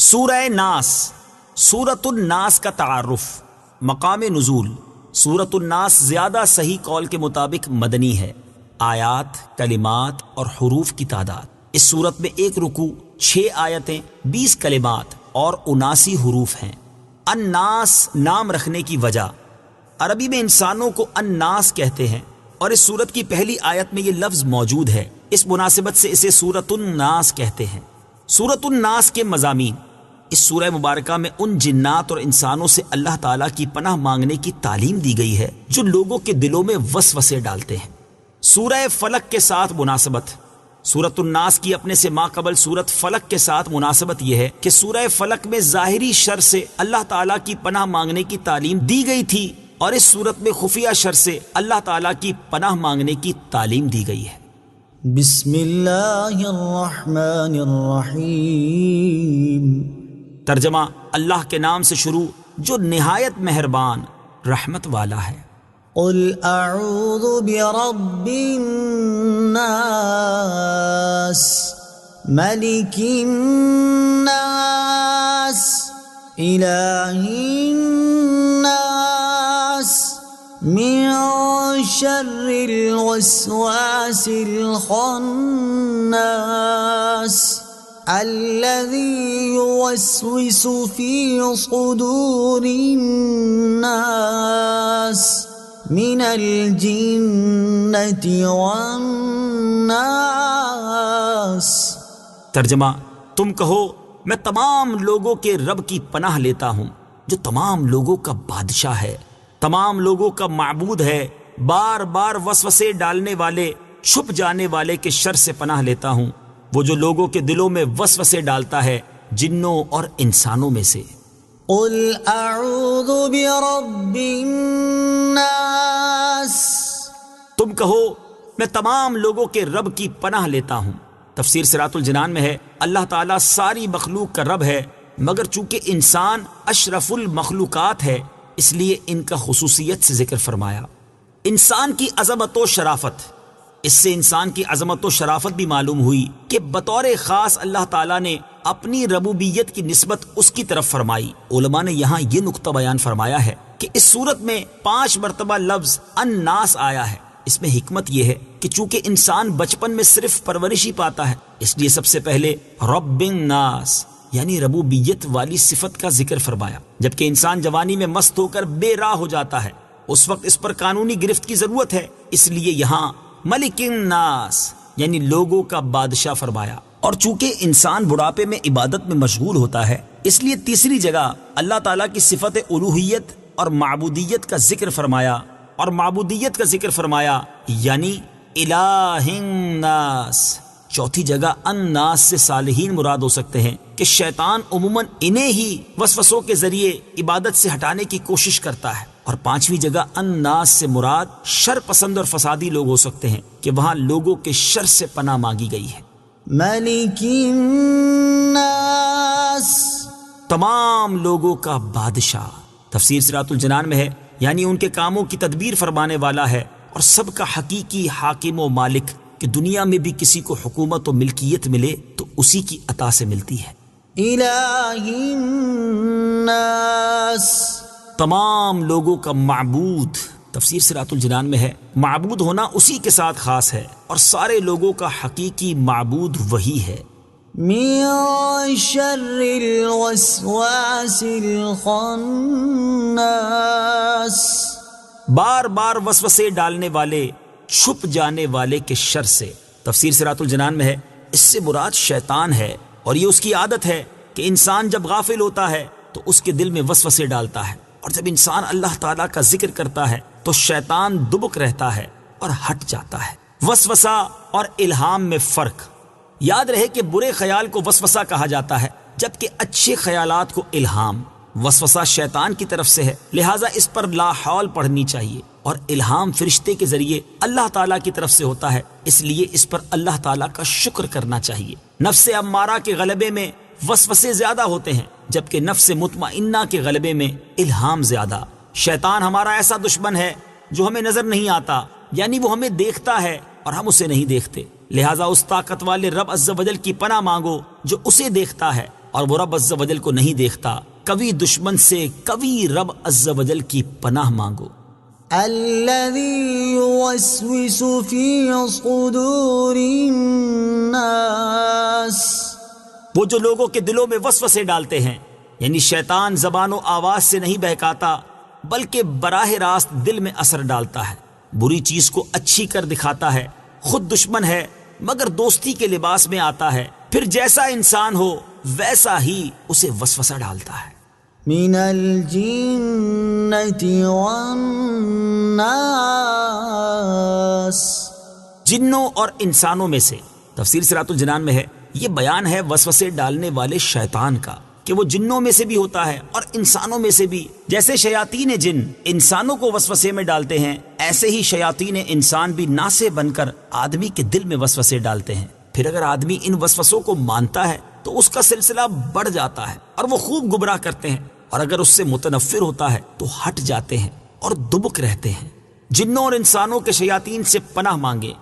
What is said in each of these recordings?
سورہ ناس، سورۃ الناس کا تعارف، مقام نزول۔ سورۃ الناس زیادہ صحیح قول کے مطابق مدنی ہے۔ آیات، کلمات اور حروف کی تعداد: اس سورت میں 1 رکوع، 6 آیتیں، 20 کلمات اور 79 حروف ہیں۔ الناس نام رکھنے کی وجہ: عربی میں انسانوں کو الناس کہتے ہیں اور اس سورت کی پہلی آیت میں یہ لفظ موجود ہے، اس مناسبت سے اسے سورۃ الناس کہتے ہیں۔ سورۃ الناس کے مضامین: اس سورہ مبارکہ میں ان جنات اور انسانوں سے اللہ تعالیٰ کی پناہ مانگنے کی تعلیم دی گئی ہے جو لوگوں کے دلوں میں وسوسے ڈالتے ہیں۔ سورہ فلق کے ساتھ مناسبت: سورۃ الناس کی اپنے سے ماقبل سورۃ فلق کے ساتھ مناسبت یہ ہے کہ سورہ فلق میں ظاہری شر سے اللہ تعالیٰ کی پناہ مانگنے کی تعلیم دی گئی تھی اور اس سورت میں خفیہ شر سے اللہ تعالیٰ کی پناہ مانگنے کی تعلیم دی گئی ہے۔ بسم اللہ الرحمن الرحیم۔ ترجمہ: اللہ کے نام سے شروع جو نہایت مہربان رحمت والا ہے۔ قل اعوذ برب الناس، ملک الناس، الہ الناس، من شر الوسواس الخناس، الذي يوسوس في صدور الناس من الجنة والناس۔ ترجمہ: تم کہو میں تمام لوگوں کے رب کی پناہ لیتا ہوں جو تمام لوگوں کا بادشاہ ہے، تمام لوگوں کا معبود ہے، بار بار وسوسے ڈالنے والے، چھپ جانے والے کے شر سے پناہ لیتا ہوں، وہ جو لوگوں کے دلوں میں وسوسے ڈالتا ہے، جنوں اور انسانوں میں سے۔ قل اعوذ برب الناس، تم کہو میں تمام لوگوں کے رب کی پناہ لیتا ہوں۔ تفسیر صراط الجنان میں ہے اللہ تعالیٰ ساری مخلوق کا رب ہے، مگر چونکہ انسان اشرف المخلوقات ہے اس لیے ان کا خصوصیت سے ذکر فرمایا۔ انسان کی عظمت و شرافت: اس سے انسان کی عظمت و شرافت بھی معلوم ہوئی کہ بطور خاص اللہ تعالیٰ نے اپنی ربوبیت کی نسبت اس کی طرف فرمائی۔ علماء نے یہاں یہ نقطہ بیان فرمایا ہے کہ اس صورت میں 5 مرتبہ لفظ الناس آیا ہے۔ اس میں حکمت یہ ہے کہ چونکہ انسان بچپن میں صرف پرورش ہی پاتا ہے، اس لیے سب سے پہلے رب الناس یعنی ربوبیت والی صفت کا ذکر فرمایا۔ جبکہ انسان جوانی میں مست ہو کر بے راہ ہو جاتا ہے، اس وقت اس پر قانونی گرفت کی ضرورت ہے، اس لیے یہاں ملک الناس یعنی لوگوں کا بادشاہ فرمایا۔ اور چونکہ انسان بڑھاپے میں عبادت میں مشغول ہوتا ہے، اس لیے تیسری جگہ اللہ تعالیٰ کی صفت الوہیت اور معبودیت کا ذکر فرمایا، اور معبودیت کا ذکر فرمایا یعنی الہ الناس۔ چوتھی جگہ الناس سے صالحین مراد ہو سکتے ہیں کہ شیطان عموماً انہیں ہی وسوسوں کے ذریعے عبادت سے ہٹانے کی کوشش کرتا ہے۔ اور 5ویں جگہ الناس سے مراد شر پسند اور فسادی لوگ ہو سکتے ہیں کہ وہاں لوگوں کے شر سے پناہ مانگی گئی ہے۔ ملک الناس، تمام لوگوں کا بادشاہ۔ تفسیر صراط الجنان میں ہے یعنی ان کے کاموں کی تدبیر فرمانے والا ہے اور سب کا حقیقی حاکم و مالک، کہ دنیا میں بھی کسی کو حکومت و ملکیت ملے تو اسی کی عطا سے ملتی ہے۔ الہ الناس، تمام لوگوں کا معبود۔ تفسیر صراط الجنان میں ہے معبود ہونا اسی کے ساتھ خاص ہے اور سارے لوگوں کا حقیقی معبود وہی ہے۔ من شر الوسواس الخناس، بار بار وسوسے ڈالنے والے، چھپ جانے والے کے شر سے۔ تفسیر صراط الجنان میں ہے اس سے مراد شیطان ہے، اور یہ اس کی عادت ہے کہ انسان جب غافل ہوتا ہے تو اس کے دل میں وسوسے ڈالتا ہے، اور جب انسان اللہ تعالیٰ کا ذکر کرتا ہے تو شیطان دبک رہتا ہے اور ہٹ جاتا ہے۔ وسوسہ اور الہام میں فرق: یاد رہے کہ برے خیال کو وسوسہ کہا جاتا ہے جبکہ اچھے خیالات کو الہام۔ وسوسہ شیطان کی طرف سے ہے، لہٰذا اس پر لا حول پڑھنی چاہیے، اور الہام فرشتے کے ذریعے اللہ تعالیٰ کی طرف سے ہوتا ہے، اس لیے اس پر اللہ تعالیٰ کا شکر کرنا چاہیے۔ نفس امارہ کے غلبے میں وسوسے زیادہ ہوتے ہیں جبکہ نفس مطمئنہ کے غلبے میں الہام زیادہ۔ شیطان ہمارا ایسا دشمن ہے جو ہمیں نظر نہیں آتا، یعنی وہ ہمیں دیکھتا ہے اور ہم اسے نہیں دیکھتے، لہٰذا اس طاقت والے رب عز و جل کی پناہ مانگو جو اسے دیکھتا ہے اور وہ رب عز و جل کو نہیں دیکھتا، کبھی دشمن سے کبھی رب عز و جل کی پناہ مانگو۔ الذي يوسوس في صدور الناس، وہ جو لوگوں کے دلوں میں وسوسے ڈالتے ہیں، یعنی شیطان زبان و آواز سے نہیں بہکاتا بلکہ براہ راست دل میں اثر ڈالتا ہے، بری چیز کو اچھی کر دکھاتا ہے، خود دشمن ہے مگر دوستی کے لباس میں آتا ہے، پھر جیسا انسان ہو ویسا ہی اسے وسوسہ ڈالتا ہے۔ من الجنة والناس، جنوں اور انسانوں میں سے۔ تفسیر صراط الجنان میں ہے یہ بیان ہے وسوسے ڈالنے والے شیطان کا کہ وہ جنوں میں سے بھی ہوتا ہے اور انسانوں میں سے بھی۔ جیسے شیاطین جن انسانوں کو وسوسے میں ڈالتے ہیں، ایسے ہی شیاطین انسان بھی ناسے بن کر آدمی کے دل میں وسوسے ڈالتے ہیں، پھر اگر آدمی ان وسوسوں کو مانتا ہے تو اس کا سلسلہ بڑھ جاتا ہے اور وہ خوب گمراہ کرتے ہیں، اور اگر اس سے متنفر ہوتا ہے تو ہٹ جاتے ہیں اور دبک رہتے ہیں۔ جنوں اور انسانوں کے شیاطین سے پناہ مانگے۔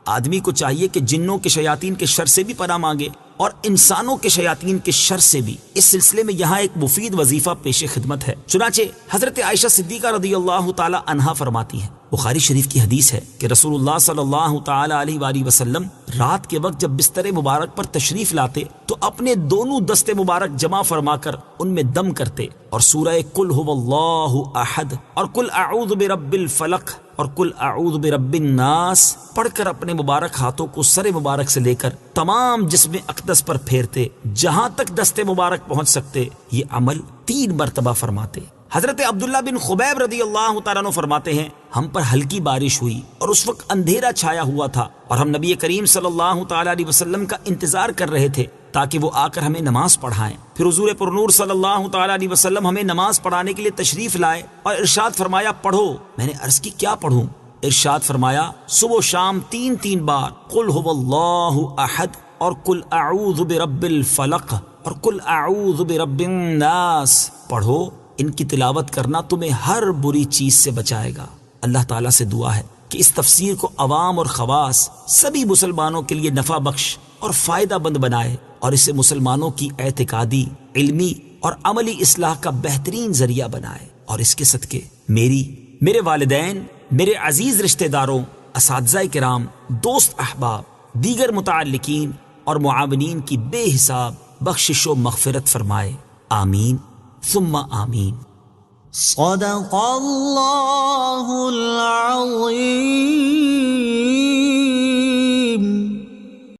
آدمی کو چاہیے کہ جنوں کے شیاطین کے شر سے بھی پناہ مانگے اور انسانوں کے شیاطین کے شر سے بھی۔ اس سلسلے میں یہاں ایک مفید وظیفہ پیش خدمت ہے۔ چنانچہ حضرت عائشہ صدیقہ رضی اللہ تعالی عنہا فرماتی ہیں، بخاری شریف کی حدیث ہے کہ رسول اللہ صلی اللہ تعالی علیہ وآلہ وسلم رات کے وقت جب بستر مبارک پر تشریف لاتے تو اپنے دونوں دستے مبارک جمع فرما کر ان میں دم کرتے اور سورہ قل هو اللہ احد اور قل اعوذ برب الفلق اور قل اعوذ برب الناس پڑھ کر اپنے مبارک ہاتھوں کو سر مبارک سے لے کر تمام جسم اقدس پر پھیرتے، جہاں تک دستے مبارک پہنچ سکتے۔ یہ عمل 3 مرتبہ فرماتے۔ حضرت عبداللہ بن خبیب رضی اللہ تعالیٰ عنہ فرماتے ہیں، ہم پر ہلکی بارش ہوئی اور اس وقت اندھیرا چھایا ہوا تھا اور ہم نبی کریم صلی اللہ تعالیٰ علیہ وسلم کا انتظار کر رہے تھے تاکہ وہ آ کر ہمیں نماز پڑھائیں۔ پھر حضور پرنور صلی اللہ تعالیٰ علیہ وسلم ہمیں نماز پڑھانے کے لیے تشریف لائے اور ارشاد فرمایا پڑھو۔ میں نے عرض کی کیا پڑھوں؟ ارشاد فرمایا صبح و شام 3 بار قل هو اللہ احد اور قل اعوذ برب الفلق اور قل اعوذ برب الناس پڑھو۔ ان کی تلاوت کرنا تمہیں ہر بری چیز سے بچائے گا۔ اللہ تعالیٰ سے دعا ہے کہ اس تفسیر کو عوام اور خواص سبھی مسلمانوں کے لیے نفع بخش اور فائدہ مند بنائے اور اسے مسلمانوں کی اعتقادی، علمی اور عملی اصلاح کا بہترین ذریعہ بنائے، اور اس کے صدقے میرے والدین، میرے عزیز رشتہ داروں، اساتذہ کرام، دوست احباب، دیگر متعلقین اور معاونین کی بے حساب بخشش و مغفرت فرمائے، آمین ثم آمین۔ صدق اللہ العظیم۔